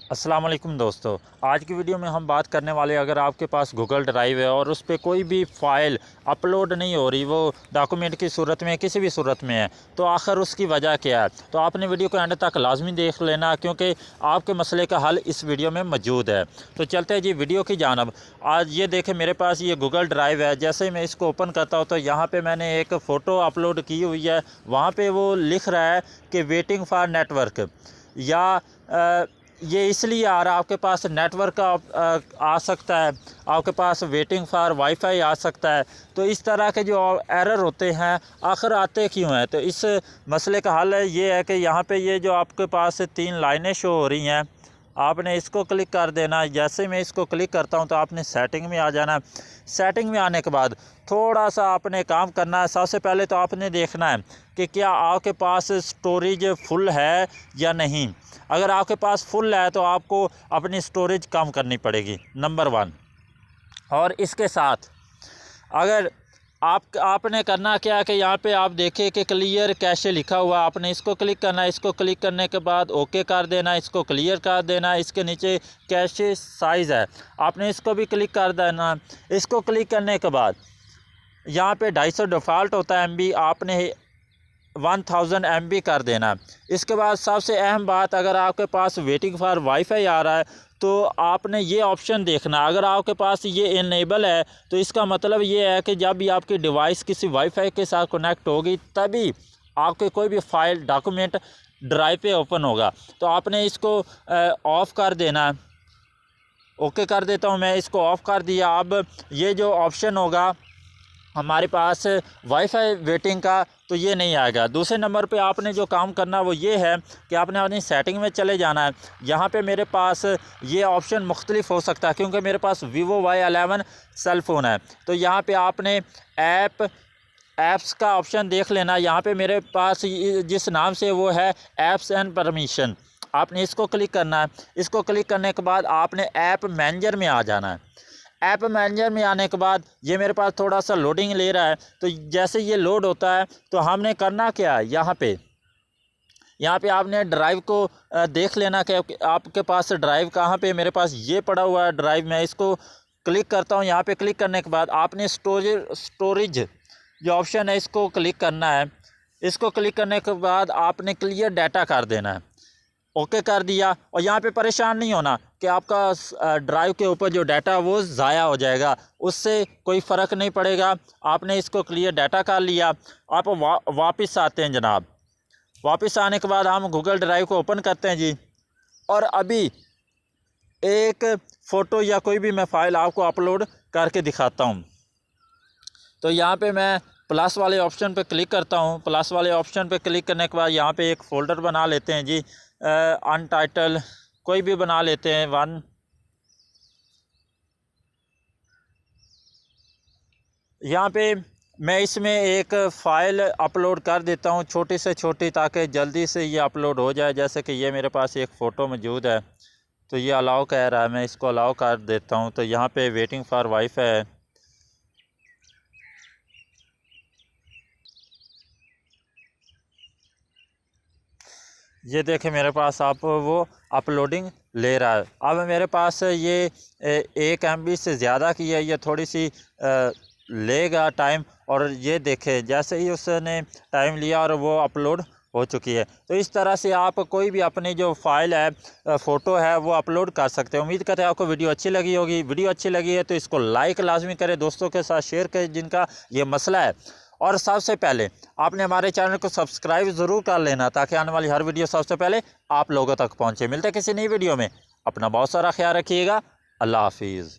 अस्सलाम वालेकुम दोस्तों। आज की वीडियो में हम बात करने वाले, अगर आपके पास गूगल ड्राइव है और उस पर कोई भी फ़ाइल अपलोड नहीं हो रही, वो डॉक्यूमेंट की सूरत में किसी भी सूरत में है, तो आखिर उसकी वजह क्या है। तो आपने वीडियो को एंड तक लाजमी देख लेना, क्योंकि आपके मसले का हल इस वीडियो में मौजूद है। तो चलते हैं जी वीडियो की जानब। आज ये देखें, मेरे पास ये गूगल ड्राइव है। जैसे ही मैं इसको ओपन करता हूँ तो यहाँ पर मैंने एक फ़ोटो अपलोड की हुई है। वहाँ पर वो लिख रहा है कि वेटिंग फॉर नेटवर्क, या ये इसलिए आ रहा है, आपके पास नेटवर्क का आ सकता है, आपके पास वेटिंग फॉर वाईफाई आ सकता है। तो इस तरह के जो एरर होते हैं, आखिर आते क्यों हैं। तो इस मसले का हल ये है कि यहाँ पे ये जो आपके पास 3 लाइनें शो हो रही हैं, आपने इसको क्लिक कर देना। जैसे मैं इसको क्लिक करता हूँ तो आपने सेटिंग में आ जाना। सेटिंग में आने के बाद थोड़ा सा आपने काम करना है। सबसे पहले तो आपने देखना है कि क्या आपके पास स्टोरेज फुल है या नहीं। अगर आपके पास फुल है तो आपको अपनी स्टोरेज कम करनी पड़ेगी, नंबर 1। और इसके साथ अगर आपने करना क्या है कि यहाँ पे आप देखें कि क्लियर कैशे लिखा हुआ, आपने इसको क्लिक करना है। इसको क्लिक करने के बाद ओके कर देना, इसको क्लियर कर देना। इसके नीचे कैशे साइज़ है, आपने इसको भी क्लिक कर देना। इसको क्लिक करने के बाद यहाँ पे 250 डिफ़ॉल्ट होता है MB, आपने 1000 MB कर देना। इसके बाद सबसे अहम बात, अगर आपके पास वेटिंग फॉर वाईफाई आ रहा है तो आपने ये ऑप्शन देखना। अगर आपके पास ये इनेबल है तो इसका मतलब ये है कि जब भी आपकी डिवाइस किसी वाईफाई के साथ कनेक्ट होगी तभी आपके कोई भी फाइल डॉक्यूमेंट ड्राइव पे ओपन होगा। तो आपने इसको ऑफ़ कर देना। ओके कर देता हूँ मैं, इसको ऑफ़ कर दिया। अब ये जो ऑप्शन होगा हमारे पास वाईफाई वेटिंग का, तो ये नहीं आएगा। दूसरे नंबर पे आपने जो काम करना वो ये है कि आपने अपनी सेटिंग में चले जाना है। यहाँ पे मेरे पास ये ऑप्शन मुख्तलिफ हो सकता है, क्योंकि मेरे पास Vivo Y11 सेल फ़ोन है। तो यहाँ पे आपने ऐप्स का ऑप्शन देख लेना। यहाँ पे मेरे पास जिस नाम से वो है ऐप्स एंड परमिशन, आपने इसको क्लिक करना है। इसको क्लिक करने के बाद आपने ऐप मैनेजर में आ जाना है। ऐप मैनेजर में आने के बाद ये मेरे पास थोड़ा सा लोडिंग ले रहा है। तो जैसे ये लोड होता है तो हमने करना क्या है, यहाँ पे आपने ड्राइव को देख लेना कि आपके पास ड्राइव कहाँ पे। मेरे पास ये पड़ा हुआ है ड्राइव। मैं इसको क्लिक करता हूँ। यहाँ पे क्लिक करने के बाद आपने स्टोरेज जो ऑप्शन है इसको क्लिक करना है। इसको क्लिक करने के बाद आपने क्लियर डाटा कर देना है। ओके कर दिया। और यहाँ पे परेशान नहीं होना कि आपका ड्राइव के ऊपर जो डाटा वो ज़ाया हो जाएगा, उससे कोई फ़र्क नहीं पड़ेगा। आपने इसको क्लियर डाटा कर लिया। आप वापस आते हैं जनाब। वापस आने के बाद हम गूगल ड्राइव को ओपन करते हैं जी। और अभी एक फ़ोटो या कोई भी मैं फ़ाइल आपको अपलोड करके दिखाता हूँ। तो यहाँ पे मैं प्लस वाले ऑप्शन पे क्लिक करता हूँ। प्लस वाले ऑप्शन पे क्लिक करने के बाद यहाँ पे एक फ़ोल्डर बना लेते हैं जी, अनटाइटल कोई भी बना लेते हैं 1। यहाँ पे मैं इसमें एक फ़ाइल अपलोड कर देता हूँ, छोटी से छोटी, ताकि जल्दी से ये अपलोड हो जाए। जैसे कि ये मेरे पास एक फ़ोटो मौजूद है, तो ये अलाउ कह रहा है, मैं इसको अलाउ कर देता हूँ। तो यहाँ पे वेटिंग फॉर वाईफाई है। ये देखें मेरे पास आप वो अपलोडिंग ले रहा है। अब मेरे पास ये 1 MB से ज़्यादा की है, ये थोड़ी सी लेगा टाइम। और ये देखें जैसे ही उसने टाइम लिया और वो अपलोड हो चुकी है। तो इस तरह से आप कोई भी अपनी जो फ़ाइल है, फ़ोटो है, वो अपलोड कर सकते हैं। उम्मीद करते हैं आपको वीडियो अच्छी लगी होगी। वीडियो अच्छी लगी है तो इसको लाइक लाजमी करें, दोस्तों के साथ शेयर करें जिनका ये मसला है। और सबसे पहले आपने हमारे चैनल को सब्सक्राइब ज़रूर कर लेना, ताकि आने वाली हर वीडियो सबसे पहले आप लोगों तक पहुंचे। मिलते हैं किसी नई वीडियो में। अपना बहुत सारा ख्याल रखिएगा। अल्लाह हाफिज़।